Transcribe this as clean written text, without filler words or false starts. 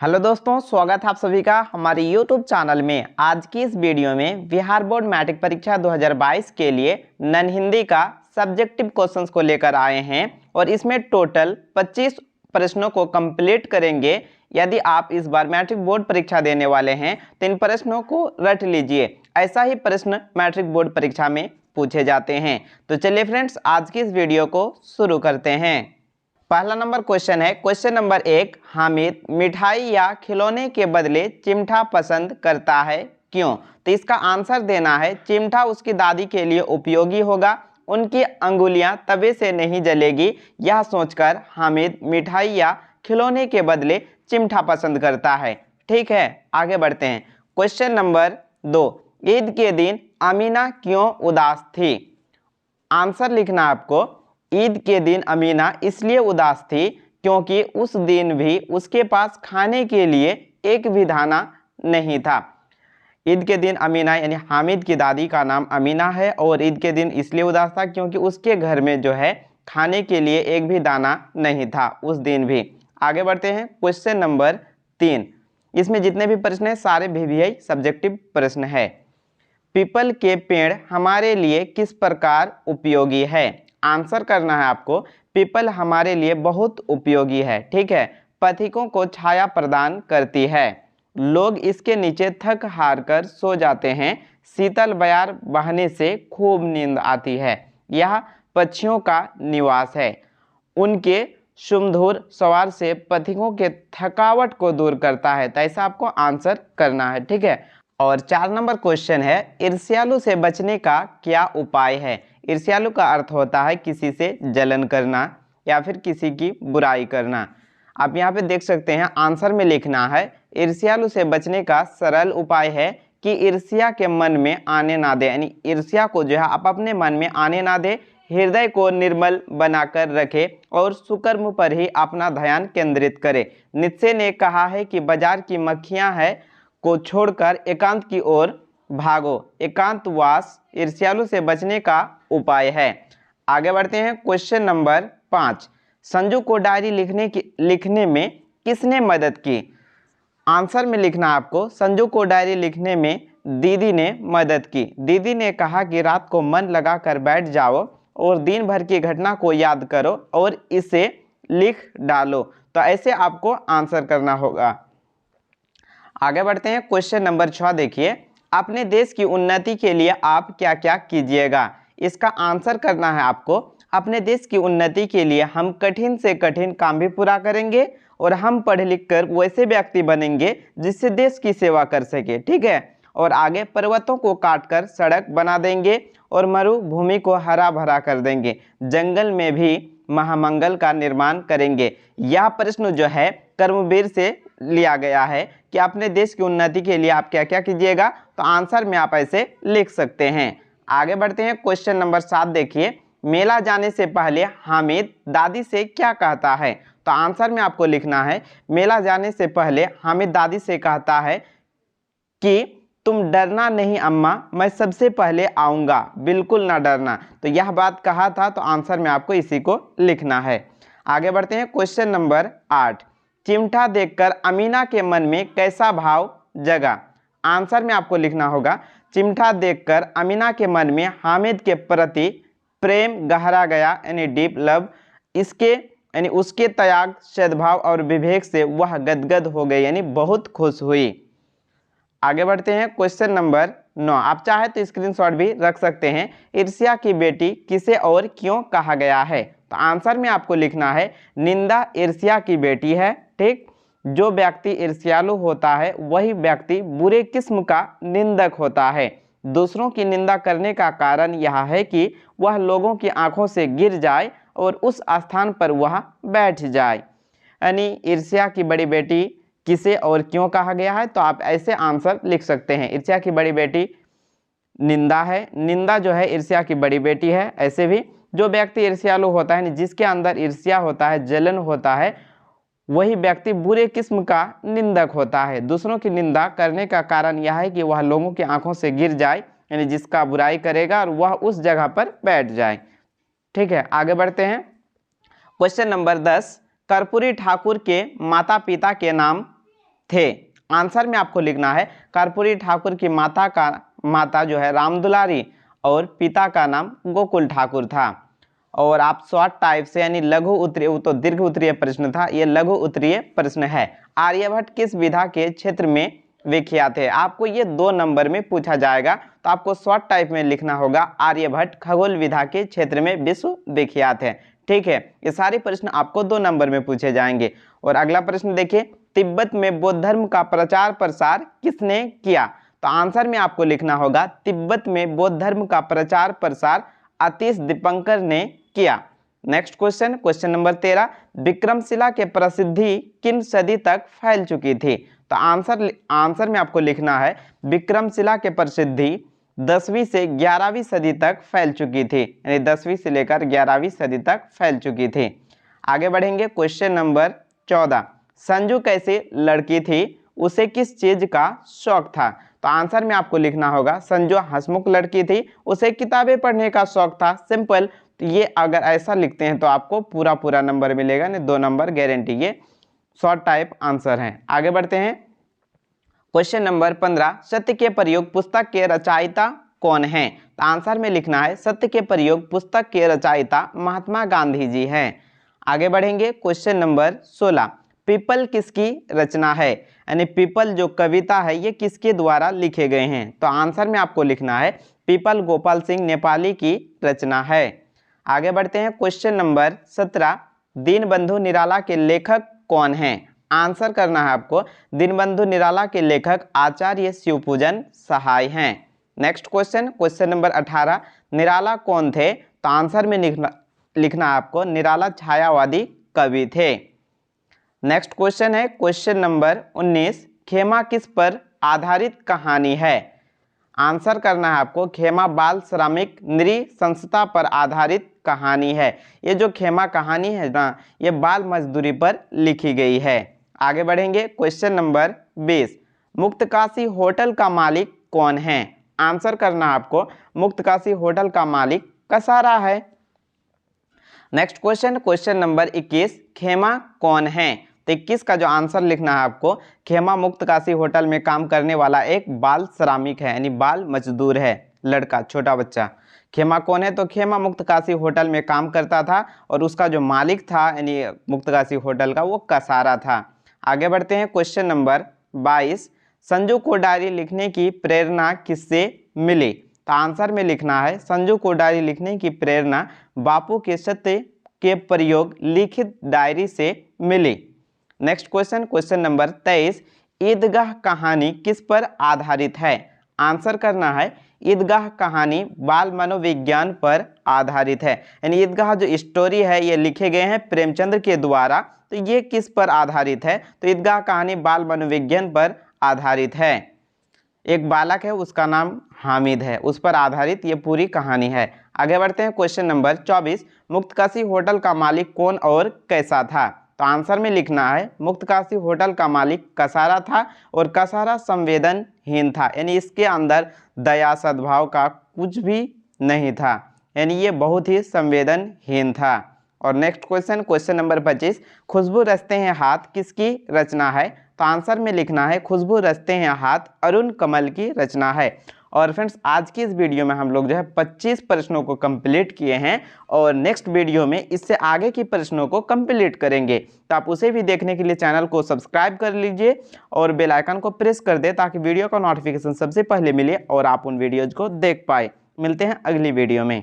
Hello दोस्तों, स्वागत है आप सभी का हमारे YouTube चैनल में। आज की इस वीडियो में बिहार बोर्ड मैट्रिक परीक्षा 2022 के लिए नन हिंदी का सब्जेक्टिव क्वेश्चंस को लेकर आए हैं और इसमें टोटल 25 प्रश्नों को कंप्लीट करेंगे। यदि आप इस बार मैट्रिक बोर्ड परीक्षा देने वाले हैं तो इन प्रश्नों को रट लीजिए। ऐसा ही प्रश्न मैट्रिक बोर्ड परीक्षा में पूछे जाते हैं। तो चलिए फ्रेंड्स, आज की इस वीडियो को शुरू करते हैं। पहला नंबर क्वेश्चन है, क्वेश्चन नंबर 1। हामिद मिठाई या खिलौने के बदले चिमटा पसंद करता है, क्यों? तो इसका आंसर देना है चिमटा उसकी दादी के लिए उपयोगी होगा, उनकी अंगुलियां तवे से नहीं जलेगी। यह सोचकर हामिद मिठाई या खिलौने के बदले चिमटा पसंद करता है। ठीक है, आगे बढ़ते हैं। Question number 2। ईद के दिन अमीना क्यों उदास थी? आंसर लिखना आपको। ईद के दिन अमीना इसलिए उदास थी क्योंकि उस दिन भी उसके पास खाने के लिए एक भी दाना नहीं था। ईद के दिन अमीना यानी हामिद की दादी का नाम अमीना है और ईद के दिन इसलिए उदास था क्योंकि उसके घर में जो है खाने के लिए एक भी दाना नहीं था उस दिन भी। आगे बढ़ते हैं। Question number 3। इसमें जितने भी प्रश्न हैं सारे VVI सब्जेक्टिव प्रश्न है। पीपल के पेड़ हमारे लिए किस प्रकार उपयोगी है? आंसर करना है आपको। पीपल हमारे लिए बहुत उपयोगी है। ठीक है, पथिकों को छाया प्रदान करती है, लोग इसके नीचे थक हार कर सो जाते हैं, शीतल बयार बहने से खूब नींद आती है, यह पक्षियों का निवास है, उनके सुमधुर सवार से पथिकों के थकावट को दूर करता है। तो ऐसा आपको आंसर करना है। ठीक है, और 4 नंबर क्वेश्चन है, ईर्ष्यालु से बचने का क्या उपाय है? ईर्ष्यालु का अर्थ होता है किसी से जलन करना या फिर किसी की बुराई करना। आप यहाँ पे देख सकते हैं, आंसर में लिखना है ईर्ष्यालु से बचने का सरल उपाय है कि ईर्ष्या के मन में आने ना दे, यानी ईर्ष्या को जो है आप अपने मन में आने ना दे, हृदय को निर्मल बनाकर रखे और सुकर्म पर ही अपना ध्यान केंद्रित करे। नीत्शे ने कहा है कि बाजार की मक्खियां है को छोड़कर एकांत की ओर भागो, एकांतवास ईर्ष्यालु से बचने का उपाय है। आगे बढ़ते हैं। Question number 5। संजू को डायरी लिखने में किसने मदद की? आंसर में लिखना आपको, संजू को डायरी लिखने में दीदी ने मदद की। दीदी ने कहा कि रात को मन लगाकर बैठ जाओ और दिन भर की घटना को याद करो और इसे लिख डालो। तो ऐसे आपको आंसर करना होगा। आगे बढ़ते हैं। क्वेश्चन नंबर 6 देखिए, अपने देश की उन्नति के लिए आप क्या क्या कीजिएगा? इसका आंसर करना है आपको। अपने देश की उन्नति के लिए हम कठिन से कठिन काम भी पूरा करेंगे और हम पढ़ लिख कर वैसे व्यक्ति बनेंगे जिससे देश की सेवा कर सके। ठीक है, और आगे पर्वतों को काटकर सड़क बना देंगे और मरुभूमि को हरा भरा कर देंगे, जंगल में भी महामंगल का निर्माण करेंगे। यह प्रश्न जो है कर्मवीर से लिया गया है कि अपने देश की उन्नति के लिए आप क्या क्या कीजिएगा। तो आंसर में आप ऐसे लिख सकते हैं। आगे बढ़ते हैं। क्वेश्चन नंबर 7 देखिए, मेला जाने से पहले हामिद दादी से क्या कहता है? तो आंसर में आपको लिखना है, मेला जाने से पहले हामिद दादी से कहता है कि तुम डरना नहीं अम्मा, मैं सबसे पहले आऊँगा, बिल्कुल ना डरना। तो यह बात कहा था, तो आंसर में आपको इसी को लिखना है। आगे बढ़ते हैं। Question number 8। चिमटा देखकर अमीना के मन में कैसा भाव जगा? आंसर में आपको लिखना होगा, चिमटा देखकर अमीना के मन में हामिद के प्रति प्रेम गहरा गया, यानी डीप लव, इसके यानी उसके त्याग, सद्भाव और विवेक से वह गदगद हो गई, यानी बहुत खुश हुई। आगे बढ़ते हैं। Question number 9। आप चाहे तो स्क्रीनशॉट भी रख सकते हैं। ईर्ष्या की बेटी किसे और क्यों कहा गया है? तो आंसर में आपको लिखना है, निंदा ईर्ष्या की बेटी है। ठीक, जो व्यक्ति ईर्ष्यालु होता है वही व्यक्ति बुरे किस्म का निंदक होता है। दूसरों की निंदा करने का कारण यह है कि वह लोगों की आंखों से गिर जाए और उस स्थान पर वह बैठ जाए। यानी ईर्ष्या की बड़ी बेटी किसे और क्यों कहा गया है? तो आप ऐसे आंसर लिख सकते हैं। ईर्ष्या की बड़ी बेटी निंदा है, निंदा जो है ईर्ष्या की बड़ी बेटी है। ऐसे भी जो व्यक्ति ईर्ष्यालु होता है, जिसके अंदर ईर्ष्या होता है, जलन होता है, वही व्यक्ति बुरे किस्म का निंदक होता है। दूसरों की निंदा करने का कारण यह है कि वह लोगों की आंखों से गिर जाए, यानी जिसका बुराई करेगा और वह उस जगह पर बैठ जाए। ठीक है, आगे बढ़ते हैं। Question number 10। कर्पूरी ठाकुर के माता पिता के नाम थे। आंसर में आपको लिखना है कर्पूरी ठाकुर की माता जो है रामदुलारी और पिता का नाम गोकुल ठाकुर था। और आप शॉर्ट टाइप से यानी लघु उत्तरीय, वो तो दीर्घ उत्तरीय प्रश्न था, ये लघु उत्तरीय प्रश्न है। आर्यभट्ट किस विधा के क्षेत्र में विख्यात है? आपको ये 2 नंबर में पूछा जाएगा, तो आपको शॉर्ट टाइप में लिखना होगा आर्यभट्ट खगोल विधा के क्षेत्र में विश्व विख्यात है। ठीक है, ये सारे प्रश्न आपको 2 नंबर में पूछे जाएंगे। और अगला प्रश्न देखिए, तिब्बत में बौद्ध धर्म का प्रचार प्रसार किसने किया? तो आंसर में आपको लिखना होगा तिब्बत में बौद्ध धर्म का प्रचार प्रसार अतीश दीपंकर ने किया। Next question, question number 13, Vikramshila के प्रसिद्धि किन सदी तक फैल चुकी थी? तो आंसर में आपको लिखना है विक्रमशिला के प्रसिद्धि 10वीं से 11वीं सदी तक फैल चुकी थी, यानी 10वीं से लेकर 11वीं सदी तक फैल चुकी थी। आगे बढ़ेंगे, क्वेश्चन नंबर 14, संजू कैसी लड़की थी, उसे किस चीज का शौक था? तो आंसर में आपको लिखना होगा संजू हंसमुख लड़की थी, उसे किताबें पढ़ने का शौक था। सिंपल, तो ये अगर ऐसा लिखते हैं तो आपको पूरा नंबर मिलेगा, नहीं 2 नंबर गारंटी। ये शॉर्ट टाइप आंसर है। आगे बढ़ते हैं, क्वेश्चन नंबर 15, सत्य के प्रयोग पुस्तक के रचयिता कौन है? तो आंसर में लिखना है सत्य के प्रयोग पुस्तक के रचयिता महात्मा गांधी जी हैं। आगे बढ़ेंगे, क्वेश्चन नंबर 16, पीपल किसकी रचना है? यानी पीपल जो कविता है ये किसके द्वारा लिखे गए हैं? तो आंसर में आपको लिखना है पीपल गोपाल सिंह नेपाली की रचना है। आगे बढ़ते हैं, क्वेश्चन नंबर 17, दीनबंधु निराला के लेखक कौन हैं? आंसर करना है आपको दीनबंधु निराला के लेखक आचार्य शिवपूजन सहाय हैं। नेक्स्ट क्वेश्चन, क्वेश्चन नंबर 18, निराला कौन थे? तो आंसर में लिखना है आपको निराला छायावादी कवि थे। नेक्स्ट क्वेश्चन है क्वेश्चन नंबर 19, खेमा किस पर आधारित कहानी है? आंसर करना है आपको खेमा बाल श्रमिक नृशंसता पर आधारित कहानी है। ये जो खेमा कहानी है ना, ये बाल मजदूरी पर लिखी गई है। आगे बढ़ेंगे, क्वेश्चन नंबर 20, मुक्तकाशी होटल का मालिक कौन है? आंसर करना है आपको मुक्तकाशी होटल का मालिक कसारा है। नेक्स्ट क्वेश्चन, क्वेश्चन नंबर 21, खेमा कौन है? तो 21 का जो आंसर लिखना है आपको खेमा मुक्तकाशी होटल में काम करने वाला एक बाल श्रमिक है, यानी बाल मजदूर है, लड़का छोटा बच्चा। खेमा कौन है? तो खेमा मुक्तकाशी होटल में काम करता था और उसका जो मालिक था यानी मुक्तकाशी होटल का वो कसारा था। आगे बढ़ते हैं, क्वेश्चन नंबर 22, संजू को डायरी लिखने की प्रेरणा किससे मिली? तो आंसर में लिखना है संजू को डायरी लिखने की प्रेरणा बापू के सत्य के प्रयोग लिखित डायरी से मिली। नेक्स्ट क्वेश्चन, क्वेश्चन नंबर 23, ईदगाह कहानी किस पर आधारित है? आंसर करना है ईदगाह कहानी बाल मनोविज्ञान पर आधारित है, यानी ईदगाह जो स्टोरी है ये लिखे गए हैं प्रेमचंद के द्वारा। तो ये किस पर आधारित है? तो ईदगाह कहानी बाल मनोविज्ञान पर आधारित है। एक बालक है उसका नाम हामिद है, उस पर आधारित ये पूरी कहानी है। आगे बढ़ते हैं, क्वेश्चन नंबर 24, मुक्तकाशी होटल का मालिक कौन और कैसा था? तो आंसर में लिखना है मुक्तकाशी होटल का मालिक कसारा था और कसारा संवेदनहीन था, यानी इसके अंदर दया सद्भाव का कुछ भी नहीं था, यानी ये बहुत ही संवेदनहीन था। और नेक्स्ट क्वेश्चन, क्वेश्चन नंबर 25, खुशबू रचते हैं हाथ किसकी रचना है? तो आंसर में लिखना है खुशबू रचते हैं हाथ अरुण कमल की रचना है। और फ्रेंड्स आज की इस वीडियो में हम लोग जो है 25 प्रश्नों को कंप्लीट किए हैं और नेक्स्ट वीडियो में इससे आगे की प्रश्नों को कंप्लीट करेंगे। तो आप उसे भी देखने के लिए चैनल को सब्सक्राइब कर लीजिए और बेल आइकन को प्रेस कर दे ताकि वीडियो का नोटिफिकेशन सबसे पहले मिले और आप उन वीडियोज को देख पाए। मिलते हैं अगली वीडियो में।